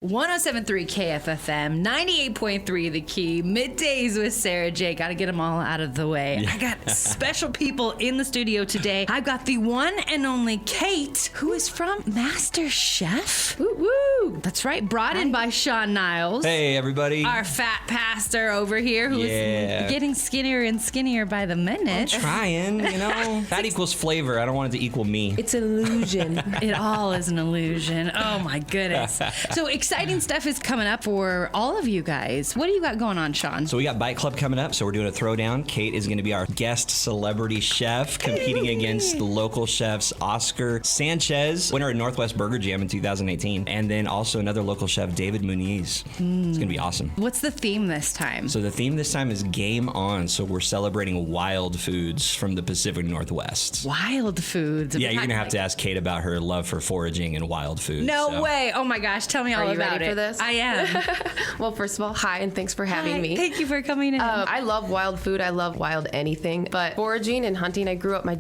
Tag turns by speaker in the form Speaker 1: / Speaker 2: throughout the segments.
Speaker 1: 107.3 KFFM, 98.3 The Key, Middays with Sarah J. Got to get them all out of the way. Yeah. I got special people in the studio today. I've got the one and only Cate, who is from Master Chef. Woo woo! That's right, brought in by Shawn Niles.
Speaker 2: Hey, everybody.
Speaker 1: Our fat pastor over here, who is getting skinnier and skinnier by the minute.
Speaker 2: I'm trying, you know. Fat equals flavor. I don't want it to equal me.
Speaker 3: It's an illusion.
Speaker 1: It all is an illusion. Oh my goodness. So exciting stuff is coming up for all of you guys. What do you got going on, Shawn?
Speaker 2: So we got Bite Club coming up, so we're doing a throwdown. Cate is going to be our guest celebrity chef, competing against the local chefs Oscar Sanchez, winner of Northwest Burger Jam in 2018, and then also another local chef, David Muniz. It's going to be awesome.
Speaker 1: What's the theme this time?
Speaker 2: So the theme this time is Game On, so we're celebrating wild foods from the Pacific Northwest.
Speaker 1: Wild foods?
Speaker 2: Yeah, you're going to have to ask Cate about her love for foraging and wild foods.
Speaker 1: No way. Oh my gosh, tell me all about it.
Speaker 3: Are you ready for this?
Speaker 1: I am.
Speaker 3: Well, first of all, hi, and thanks for having me.
Speaker 1: Thank you for coming in.
Speaker 3: I love wild food. I love wild anything. But foraging and hunting, I grew up, my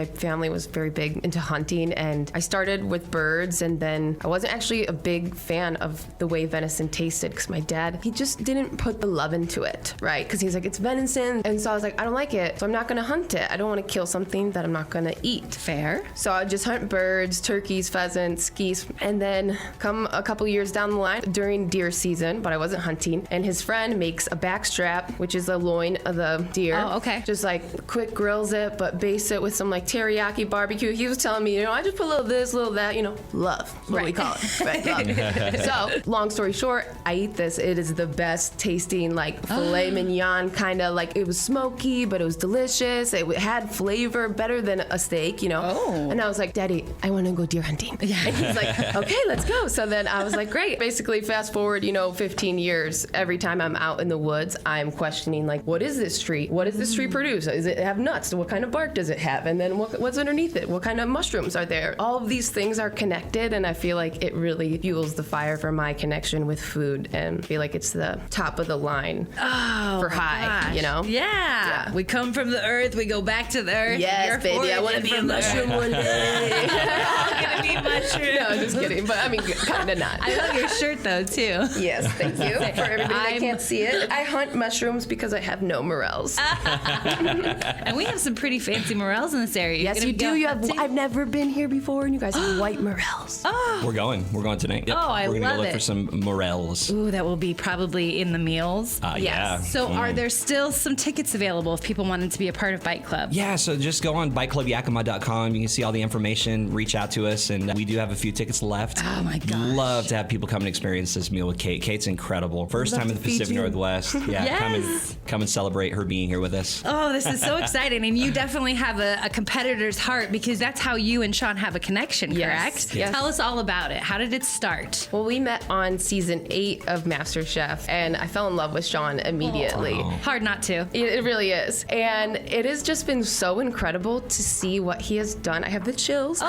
Speaker 3: family was very big into hunting, and I started with birds, and then I wasn't actually a big fan of the way venison tasted, because my dad, he just didn't put the love into it, right? Because he's like, it's venison, and so I was like, I don't like it, so I'm not going to hunt it. I don't want to kill something that I'm not going to eat.
Speaker 1: Fair.
Speaker 3: So I just hunt birds, turkeys, pheasants, geese, and then come a couple years down the line during deer season, but I wasn't hunting, and his friend makes a backstrap, which is the loin of the deer.
Speaker 1: Oh, okay.
Speaker 3: Just like quick grills it, but base it with some like teriyaki barbecue. He was telling me, I just put a little this, a little that, love, what we call it. Right, love. So long story short, I eat this. It is the best tasting like filet mignon, kind of like, it was smoky, but it was delicious. It had flavor, better than a steak,
Speaker 1: Oh.
Speaker 3: And I was like, Daddy, I want to go deer hunting. Yeah. And he's like, okay, let's go. So then I was like, great. Basically, fast forward, 15 years, every time I'm out in the woods, I'm questioning, like, what is this tree? What does this tree produce? Does it have nuts? What kind of bark does it have? And then what's underneath it? What kind of mushrooms are there? All of these things are connected, and I feel like it really fuels the fire for my connection with food, and I feel like it's the top of the line for high,
Speaker 1: Yeah. We come from the earth, we go back to the earth.
Speaker 3: Yes, baby, I want to be a mushroom one day.
Speaker 1: We're all going to be mushrooms.
Speaker 3: No, just kidding, but I mean, kind of not.
Speaker 1: I love your shirt, though, too.
Speaker 3: Yes, thank you. For everybody that can't see it, I hunt mushrooms because I have no morels.
Speaker 1: And we have some pretty fancy morels in this area.
Speaker 3: Yes, you do. I've never been here before, and you guys have white morels.
Speaker 1: Oh.
Speaker 2: We're going tonight. Yep.
Speaker 1: Oh, I love it.
Speaker 2: We're going to go look for some morels.
Speaker 1: Ooh, that will be probably in the meals.
Speaker 2: Yeah.
Speaker 1: So are there still some tickets available if people wanted to be a part of Bite Club?
Speaker 2: Yeah, so just go on biteclubyakima.com. You can see all the information, reach out to us, and we do have a few tickets left.
Speaker 1: Oh my gosh.
Speaker 2: Love to have people come and experience this meal with Cate. Cate's incredible. First time in the Pacific Northwest. Yeah,
Speaker 1: Yes.
Speaker 2: come and celebrate her being here with us.
Speaker 1: Oh, this is so exciting. And you definitely have a competitor's heart, because that's how you and Shawn have a connection, correct?
Speaker 3: Yes.
Speaker 1: Tell us all about it. How did it start?
Speaker 3: Well, we met on season 8 of Master Chef, and I fell in love with Shawn immediately.
Speaker 2: Oh.
Speaker 1: Hard not to.
Speaker 3: It really is. And it has just been so incredible to see what he has done. I have the chills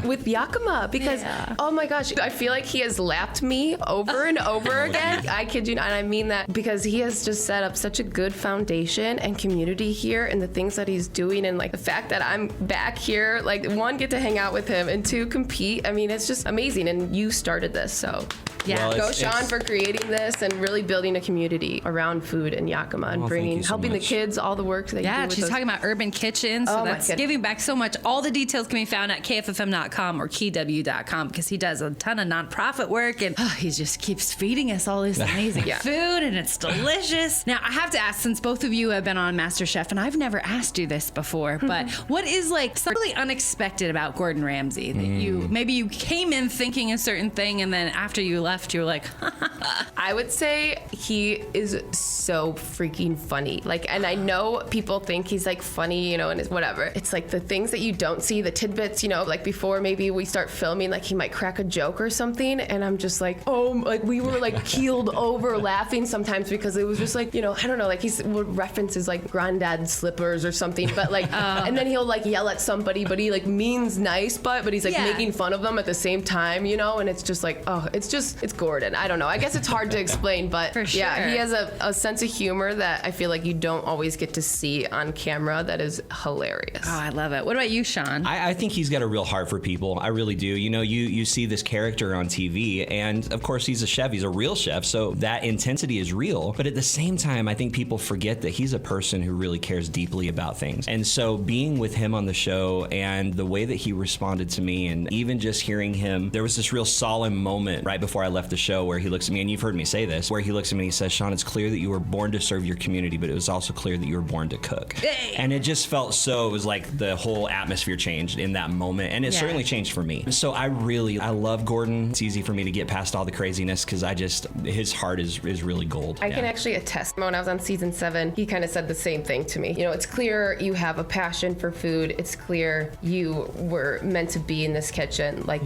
Speaker 3: with Yakima, because, oh my gosh, I feel like he has lapped me over and over again. I kid you not, and I mean that, because he has just set up such a good foundation and community here, and the things that he's doing, and like the fact that I'm back here, like, one, get to hang out with him, and two, compete. I mean, it's just amazing, and you started this, so
Speaker 1: Yeah.
Speaker 2: Well,
Speaker 3: go Shawn for creating this and really building a community around food in Yakima, and helping the kids, all the work that you do with
Speaker 1: she's
Speaker 3: those.
Speaker 1: talking about urban kitchens, so that's giving back so much. All the details can be found at kffm.com or keyw.com, because he does a ton of nonprofit work, and he just keeps feeding us all this amazing food, and it's delicious. Now, I have to ask, since both of you have been on Master Chef, and I've never asked you this before, but what is like something really unexpected about Gordon Ramsay that you came in thinking a certain thing, and then after you left, you were like,
Speaker 3: I would say he is so freaking funny. Like, and I know people think he's like funny, and it's whatever. It's like the things that you don't see, the tidbits, like before maybe we start filming, like he might crack a joke or something, and I'm just like, like we were like keeled over laughing sometimes, because it was just like, I don't know, like he references like granddad's slippers or something, but like, and then he'll like yell at somebody, but he like means nice, but he's like making fun of them at the same time, and it's just like, it's it's Gordon. I don't know. I guess it's hard to explain, but
Speaker 1: For sure.
Speaker 3: yeah, he has a sense of humor that I feel like you don't always get to see on camera that is hilarious.
Speaker 1: Oh, I love it. What about you, Shawn?
Speaker 2: I think he's got a real heart for people. I really do. You know, you see this character on TV, and of course he's a chef. He's a real chef, so that intensity is real. But at the same time, I think people forget that he's a person who really cares deeply about things. And so being with him on the show and the way that he responded to me, and even just hearing him, there was this real solemn moment right before I left the show where he looks at me, and you've heard me say this, where he looks at me and he says, Shawn, it's clear that you were born to serve your community, but it was also clear that you were born to cook.
Speaker 1: Hey.
Speaker 2: And it just felt so, it was like the whole atmosphere changed in that moment. And it certainly changed for me. So I love Gordon. It's easy for me to get past all the craziness because his heart is really gold.
Speaker 3: I can actually attest. When I was on season 7, he kind of said the same thing to me. You know, it's clear you have a passion for food. It's clear you were meant to be in this kitchen. Like,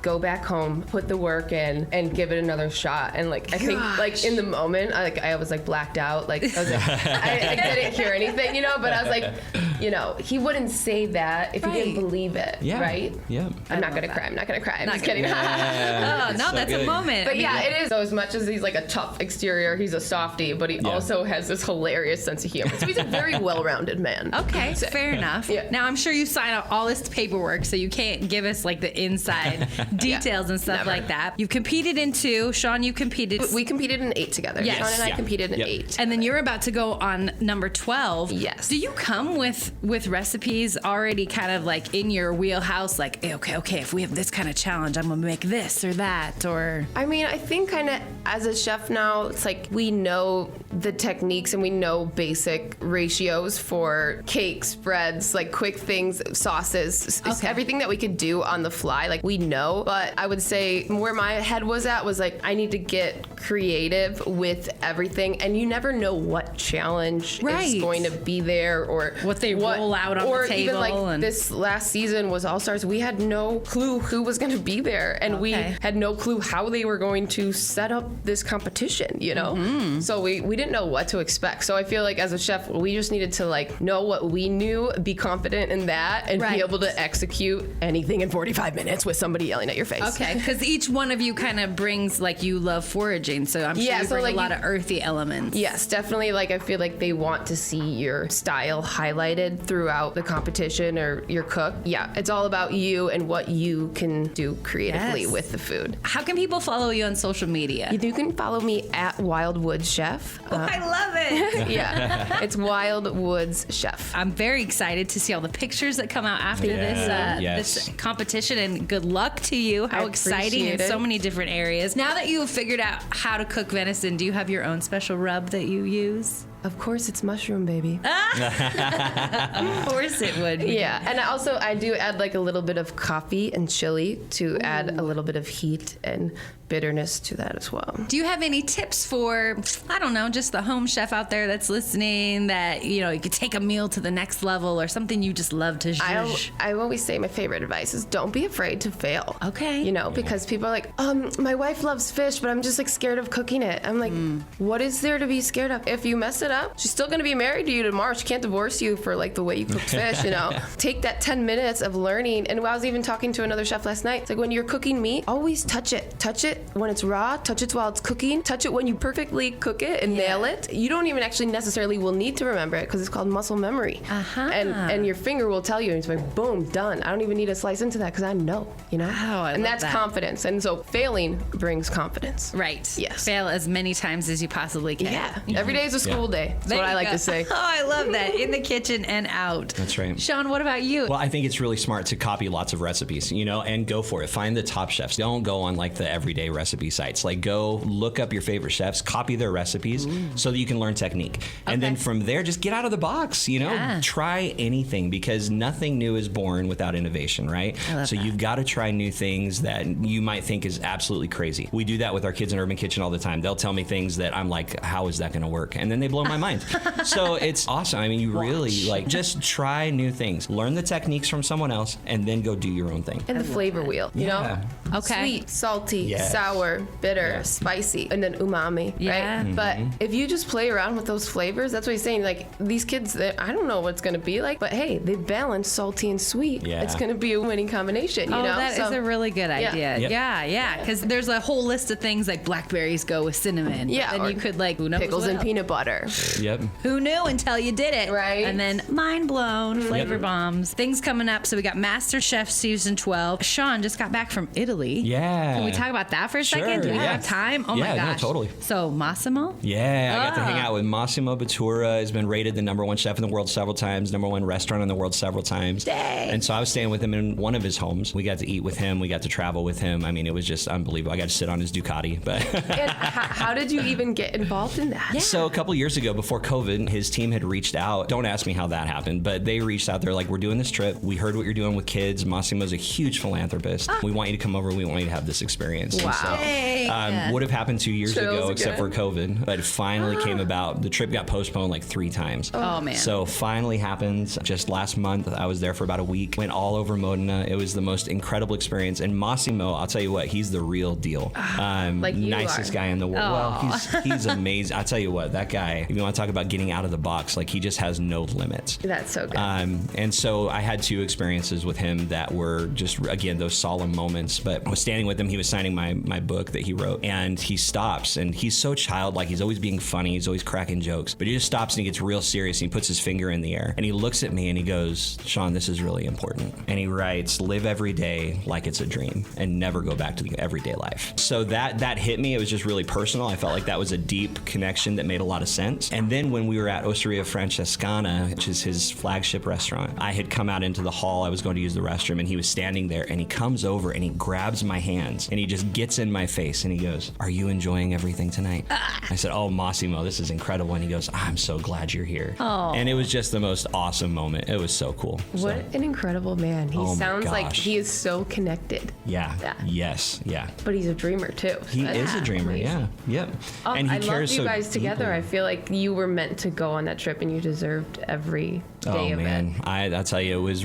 Speaker 3: go back home, put the work in, and give it another shot. And like, I think like in the moment, I was like blacked out. Like, I was like, I didn't hear anything, you know, but I was like, you know, he wouldn't say that if he didn't believe it, right?
Speaker 2: Yeah.
Speaker 3: I'm not gonna cry. I'm just kidding.
Speaker 1: Oh, no, that's a moment.
Speaker 3: But yeah, it is. So as much as he's like a tough exterior, he's a softie, but he also has this hilarious sense of humor. So he's a very well-rounded man.
Speaker 1: Okay, fair enough.
Speaker 3: Yeah.
Speaker 1: Now, I'm sure you sign out all this paperwork, so you can't give us like the inside details and stuff like that. You've competed in 2. Shawn, you competed.
Speaker 3: We competed in 8 together.
Speaker 1: Yes.
Speaker 3: Shawn and I competed in 8.
Speaker 1: And then you're about to go on number 12.
Speaker 3: Yes.
Speaker 1: Do you come with recipes already kind of like in your wheelhouse? Like, okay, if we have this kind of challenge, I'm going to make this or that, or...
Speaker 3: I mean, I think kind of as a chef now, it's like we know the techniques and we know basic ratios for cakes, breads, like quick things, sauces, everything that we could do on the fly, like we know. But I would say where my head was at was like, I need to get creative with everything, and you never know what challenge is going to be there or
Speaker 1: what they roll out on the table. Or
Speaker 3: even like this last season was All Stars. We had no clue who was going to be there, and we had no clue how they were going to set up this competition, you know? So we didn't know what to expect. So I feel like as a chef, we just needed to like know what we knew, be confident in that, and be able to execute anything in 45 minutes with somebody yelling at your face.
Speaker 1: Okay, because each one of you kind of brings, like, you love foraging, so I'm sure you bring like a lot of earthy elements.
Speaker 3: Yes, definitely. Like, I feel like they want to see your style highlighted throughout the competition or your cook. Yeah, it's all about you and what you can do creatively with the food.
Speaker 1: How can people follow you on social media?
Speaker 3: You can follow me at Wild Woods Chef.
Speaker 1: I love it.
Speaker 3: Yeah, it's Wild Woods Chef.
Speaker 1: I'm very excited to see all the pictures that come out after this competition, and good luck to you. How exciting in so many different areas. Now that you have figured out how to cook venison, do you have your own special rub that you use?
Speaker 3: Of course, it's mushroom, baby.
Speaker 1: Of course it would be.
Speaker 3: Yeah, and I do add like a little bit of coffee and chili to add a little bit of heat and bitterness to that as well.
Speaker 1: Do you have any tips for, I don't know, just the home chef out there that's listening, that, you know, you could take a meal to the next level, or something you just love to zhuzh?
Speaker 3: I always say my favorite advice is don't be afraid to fail.
Speaker 1: Okay.
Speaker 3: You know, because people are like, my wife loves fish, but I'm just like scared of cooking it. I'm like, what is there to be scared of? If you mess it up, she's still going to be married to you tomorrow. She can't divorce you for like the way you cook fish, you know. Take that 10 minutes of learning. And I was even talking to another chef last night. It's like, when you're cooking meat, always touch it. Touch it when it's raw, touch it while it's cooking, touch it when you perfectly cook it and nail it. You don't even actually necessarily will need to remember it because it's called muscle memory. And your finger will tell you, and it's like, boom, done. I don't even need to slice into that because I know, you know? And that's confidence. And so failing brings confidence.
Speaker 1: Right.
Speaker 3: Yes.
Speaker 1: Fail as many times as you possibly can.
Speaker 3: Yeah. Every day is a school day. That's what I like to say.
Speaker 1: Oh, I love that. In the kitchen and out.
Speaker 2: That's right.
Speaker 1: Shawn, what about you?
Speaker 2: Well, I think it's really smart to copy lots of recipes, you know, and go for it. Find the top chefs. Don't go on like the everyday recipe sites. Like, go look up your favorite chefs, copy their recipes so that you can learn technique. And then from there, just get out of the box, you know, try anything, because nothing new is born without innovation, right? So you've got to try new things that you might think is absolutely crazy. We do that with our kids in Urban Kitchen all the time. They'll tell me things that I'm like, how is that going to work? And then they blow my mind. So it's awesome. I mean, you really like, just try new things, learn the techniques from someone else, and then go do your own thing.
Speaker 3: And the flavor wheel, you know?
Speaker 1: Okay.
Speaker 3: Sweet, salty, sour, bitter, spicy, and then umami,
Speaker 1: Yeah.
Speaker 3: right? But if you just play around with those flavors, that's what he's saying. Like, these kids, I don't know what it's going to be like, but hey, they balance salty and sweet.
Speaker 2: Yeah.
Speaker 3: It's going to be a winning combination, you know?
Speaker 1: That is a really good idea.
Speaker 2: Yep.
Speaker 1: Yeah. Because there's a whole list of things like blackberries go with cinnamon.
Speaker 3: Yeah,
Speaker 1: Then
Speaker 3: or
Speaker 1: you could like, who knows
Speaker 3: pickles
Speaker 1: what
Speaker 3: and
Speaker 1: else?
Speaker 3: peanut butter.
Speaker 2: Yep.
Speaker 1: Who knew until you did it?
Speaker 3: Right.
Speaker 1: And then mind blown, flavor bombs. Things coming up. So we got Master Chef Season 12. Shawn just got back from Italy.
Speaker 2: Yeah.
Speaker 1: Can we talk about that for a
Speaker 2: Sure,
Speaker 1: second? Do we
Speaker 2: yeah.
Speaker 1: have time? Oh my
Speaker 2: Yeah, no,
Speaker 1: gosh.
Speaker 2: totally.
Speaker 1: So Massimo?
Speaker 2: Yeah, I got to hang
Speaker 1: Ah.
Speaker 2: out with Massimo Bottura. Has been rated the #1 chef in the world several times, #1 restaurant in the world several times.
Speaker 1: Dang.
Speaker 2: And so I was staying with him in one of his homes. We got to eat with him. We got to travel with him. I mean, it was just unbelievable. I got to sit on his Ducati. But
Speaker 3: And how did you even get involved in that?
Speaker 2: So a couple years ago, before COVID, his team had reached out. Don't ask me how that happened, but they reached out. They're like, we're doing this trip. We heard what you're doing with kids. Massimo's a huge philanthropist. We want you to come over. We want you to have this experience.
Speaker 3: Wow.
Speaker 1: Dang.
Speaker 2: Would have happened 2 years
Speaker 3: Chills
Speaker 2: ago, except
Speaker 3: again.
Speaker 2: for COVID, but it finally came about. The trip got postponed like 3 times.
Speaker 1: Oh, man.
Speaker 2: So finally happened just last month. I was there for about a week. Went all over Modena. It was the most incredible experience. And Massimo, I'll tell you what, he's the real deal.
Speaker 3: Like you
Speaker 2: nicest
Speaker 3: are.
Speaker 2: guy in the world.
Speaker 1: Aw.
Speaker 2: Well, he's amazing. I'll tell you what, that guy, if you want to talk about getting out of the box, like he just has no limits.
Speaker 3: That's so good.
Speaker 2: And so I had 2 experiences with him that were just, again, those solemn moments. But I was standing with him. He was signing my book that he wrote. And he stops. And he's so childlike. He's always being funny. He's always cracking jokes. But he just stops and he gets real serious. And he puts his finger in the air. And he looks at me and he goes, Shawn, this is really important. And he writes, live every day like it's a dream and never go back to the everyday life. So that hit me. It was just really personal. I felt like that was a deep connection that made a lot of sense. And then when we were at Osteria Francescana, which is his flagship restaurant, I had come out into the hall. I was going to use the restroom and he was standing there and he comes over and he grabs my hands and he just gets in my face and he goes, are you enjoying everything tonight? I said, oh, Massimo, this is incredible. And he goes, I'm so glad you're here.
Speaker 1: Oh.
Speaker 2: And it was just the most awesome moment. It was so cool.
Speaker 3: What an incredible man. He
Speaker 2: Oh my
Speaker 3: sounds like
Speaker 2: gosh.
Speaker 3: he is so connected.
Speaker 2: Yeah.
Speaker 3: Yeah.
Speaker 2: Yes. Yeah.
Speaker 3: But he's a dreamer too.
Speaker 2: He
Speaker 3: That's
Speaker 2: is a dreamer.
Speaker 3: amazing.
Speaker 2: Yeah. Yep.
Speaker 3: Oh,
Speaker 2: And he
Speaker 3: I
Speaker 2: cares
Speaker 3: love you
Speaker 2: so
Speaker 3: guys together.
Speaker 2: deeply.
Speaker 3: I feel like you were meant to go on that trip and you deserved every day of
Speaker 2: man,
Speaker 3: it.
Speaker 2: I'll tell you, it was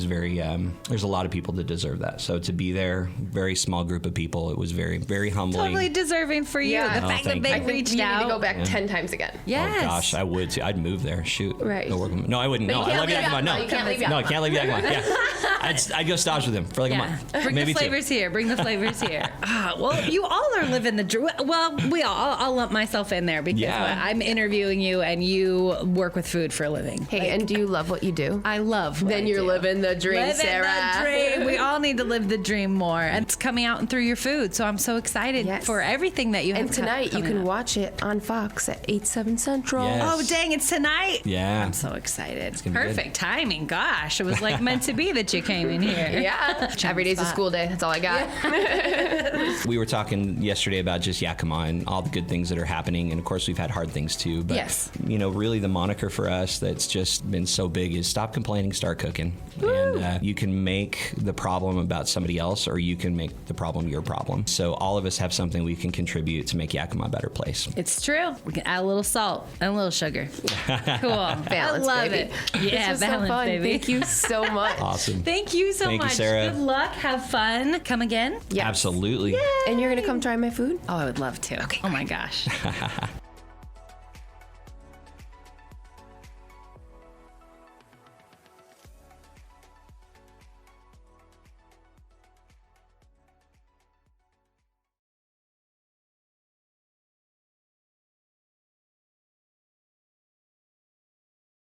Speaker 2: very. There's a lot of people that deserve that. So to be there, very small group of people, it was very, very humbling.
Speaker 1: Totally deserving for you.
Speaker 3: Yeah.
Speaker 1: The
Speaker 3: Oh,
Speaker 1: fact that
Speaker 2: thank
Speaker 1: they
Speaker 2: you.
Speaker 3: I think
Speaker 1: reached
Speaker 3: you need
Speaker 1: out.
Speaker 3: to go back 10 times again.
Speaker 1: Yes.
Speaker 2: Oh gosh, I would too. I'd move there. Shoot.
Speaker 3: Right.
Speaker 2: Go work with him. No, I wouldn't.
Speaker 3: But
Speaker 2: No,
Speaker 3: you
Speaker 2: I
Speaker 3: can't
Speaker 2: love
Speaker 3: leave
Speaker 2: Yakima.
Speaker 3: Yakima.
Speaker 2: No,
Speaker 3: You can't leave
Speaker 2: no, I
Speaker 3: Yakima.
Speaker 2: can't leave Yakima. Yeah, I'd go stage with him for like a month.
Speaker 1: Bring
Speaker 2: maybe
Speaker 1: the
Speaker 2: 2.
Speaker 1: flavors here. Bring the flavors here. Well, you all are living the dream. Well, I'll lump myself in there because
Speaker 2: Yeah.
Speaker 1: I'm interviewing you and you work with food for a living.
Speaker 3: Hey, and do you love what you do?
Speaker 1: I love what
Speaker 3: Then
Speaker 1: I
Speaker 3: you're
Speaker 1: do.
Speaker 3: living the dream,
Speaker 1: Living
Speaker 3: Sarah.
Speaker 1: the dream. We all need to live the dream more. And it's coming out and through your food. So I'm so excited
Speaker 3: Yes.
Speaker 1: for everything that you have
Speaker 3: And tonight you
Speaker 1: coming
Speaker 3: can
Speaker 1: up.
Speaker 3: watch it on Fox at 8/7 Central.
Speaker 2: Yes.
Speaker 1: Oh, dang, it's tonight.
Speaker 2: Yeah.
Speaker 1: I'm so excited.
Speaker 2: gonna be good.
Speaker 1: Perfect timing. Gosh, it was like meant to be that you came in here.
Speaker 3: Yeah. Every day's a school day. That's all I got.
Speaker 2: We were talking yesterday about just Yakima and all the good things that are happening, and of course we've had hard things too. But
Speaker 1: Yes.
Speaker 2: really the moniker for us that's just been so big is stop complaining, start cooking. And you can make the problem about somebody else, or you can make the problem your problem. So all of us have something we can contribute to make Yakima a better place.
Speaker 1: It's true. We can add a little salt and a little sugar. Cool.
Speaker 3: Balance,
Speaker 1: I love
Speaker 3: baby.
Speaker 1: it. Yeah,
Speaker 3: This was
Speaker 1: balance,
Speaker 3: so fun.
Speaker 1: baby.
Speaker 3: Thank you so much.
Speaker 2: Awesome.
Speaker 1: Thank you so
Speaker 2: Thank you,
Speaker 1: much.
Speaker 2: Sarah.
Speaker 1: Good luck. Have fun. Come again.
Speaker 3: Yes.
Speaker 2: Absolutely.
Speaker 3: And you're going to come try my food?
Speaker 1: Oh, I would love to. Okay. Oh my gosh.